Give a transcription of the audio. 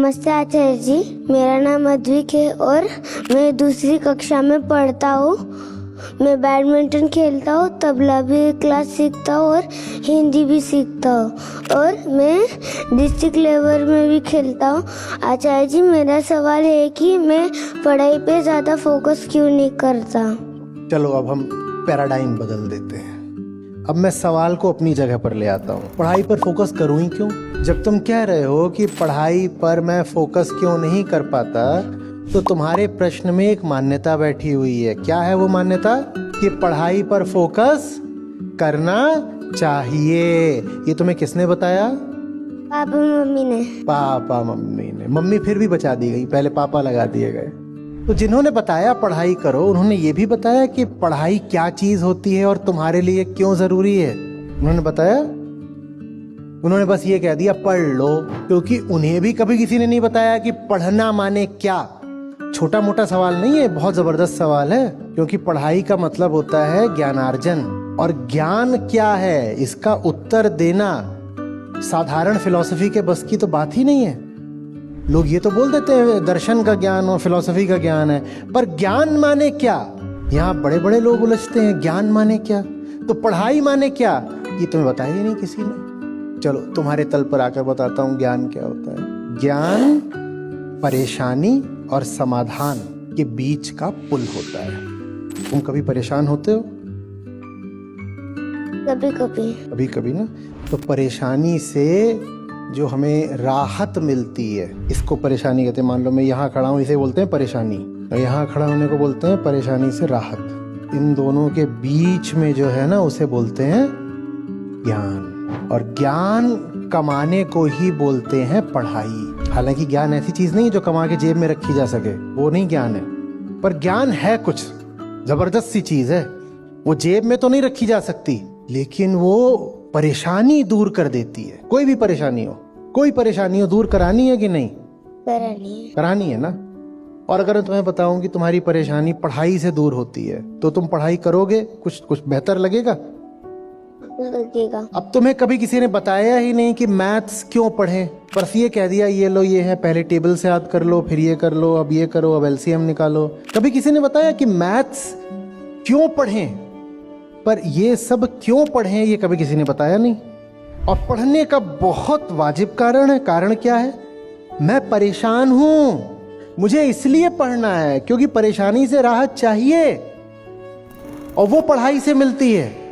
नमस्ते आचार्य जी, मेरा नाम अद्विक है और मैं दूसरी कक्षा में पढ़ता हूँ। मैं बैडमिंटन खेलता हूँ, तबला भी क्लास सीखता हूँ और हिंदी भी सीखता हूँ और मैं डिस्ट्रिक्ट लेवल में भी खेलता हूँ। आचार्य जी, मेरा सवाल है कि मैं पढ़ाई पे ज़्यादा फोकस क्यों नहीं करता? चलो अब हम पैराडाइम बदल देते हैं। अब मैं सवाल को अपनी जगह पर ले आता हूँ। पढ़ाई पर फोकस करूँ ही क्यों? जब तुम कह रहे हो कि पढ़ाई पर मैं फोकस क्यों नहीं कर पाता, तो तुम्हारे प्रश्न में एक मान्यता बैठी हुई है। क्या है वो मान्यता? कि पढ़ाई पर फोकस करना चाहिए। ये तुम्हें किसने बताया? पापा मम्मी ने। पापा मम्मी ने। मम्मी फिर भी बचा दी गई, पहले पापा लगा दिए गए। तो जिन्होंने बताया पढ़ाई करो, उन्होंने ये भी बताया कि पढ़ाई क्या चीज होती है और तुम्हारे लिए क्यों जरूरी है। उन्होंने बताया? उन्होंने बस ये कह दिया पढ़ लो, क्योंकि उन्हें भी कभी किसी ने नहीं बताया कि पढ़ना माने क्या। छोटा मोटा सवाल नहीं है, बहुत जबरदस्त सवाल है, क्योंकि पढ़ाई का मतलब होता है ज्ञानार्जन। और ज्ञान क्या है, इसका उत्तर देना साधारण फिलॉसफी के बस की तो बात ही नहीं है। लोग ये तो बोल देते हैं दर्शन का ज्ञान और फिलॉसफी का ज्ञान है, पर ज्ञान माने क्या? यहाँ बड़े बड़े लोग उलझते हैं, ज्ञान माने क्या, तो पढ़ाई माने क्या, ये तुम्हें बताया ही नहीं किसी ने। चलो तुम्हारे तल पर आकर बताता हूँ ज्ञान क्या होता है। ज्ञान परेशानी और समाधान के बीच का पुल होता है। तुम कभी परेशान होते हो? कभी कभी। कभी कभी ना। तो परेशानी से जो हमें राहत मिलती है, इसको परेशानी कहते हैं। मान लो मैं यहाँ खड़ा हूँ, इसे बोलते हैं परेशानी, और यहाँ खड़ा होने को बोलते हैं परेशानी से राहत। इन दोनों के बीच में जो है ना, उसे बोलते हैं ज्ञान। और ज्ञान कमाने को ही बोलते हैं पढ़ाई। हालांकि ज्ञान ऐसी चीज नहीं जो कमा के जेब में रखी जा सके, वो नहीं ज्ञान है। पर ज्ञान है कुछ जबरदस्त सी चीज है, वो जेब में तो नहीं रखी जा सकती, लेकिन वो परेशानी दूर कर देती है। कोई भी परेशानी हो, कोई परेशानी हो, दूर करानी है कि नहीं? करानी है ना। और अगर मैं तुम्हें बताऊं कि तुम्हारी परेशानी पढ़ाई से दूर होती है, तो तुम पढ़ाई करोगे, कुछ बेहतर लगेगा? अब तुम्हें कभी किसी ने बताया ही नहीं कि मैथ्स क्यों पढ़ें, बस ये कह दिया ये लो, ये है, पहले टेबल से याद कर लो, फिर ये कर लो, अब ये करो, अब एलसीएम निकालो। कभी किसी ने बताया कि मैथ्स क्यों पढ़ें? पर ये सब क्यों पढ़ें, ये कभी किसी ने बताया नहीं। और पढ़ने का बहुत वाजिब कारण है। कारण क्या है? मैं परेशान हूं, मुझे इसलिए पढ़ना है क्योंकि परेशानी से राहत चाहिए, और वो पढ़ाई से मिलती है।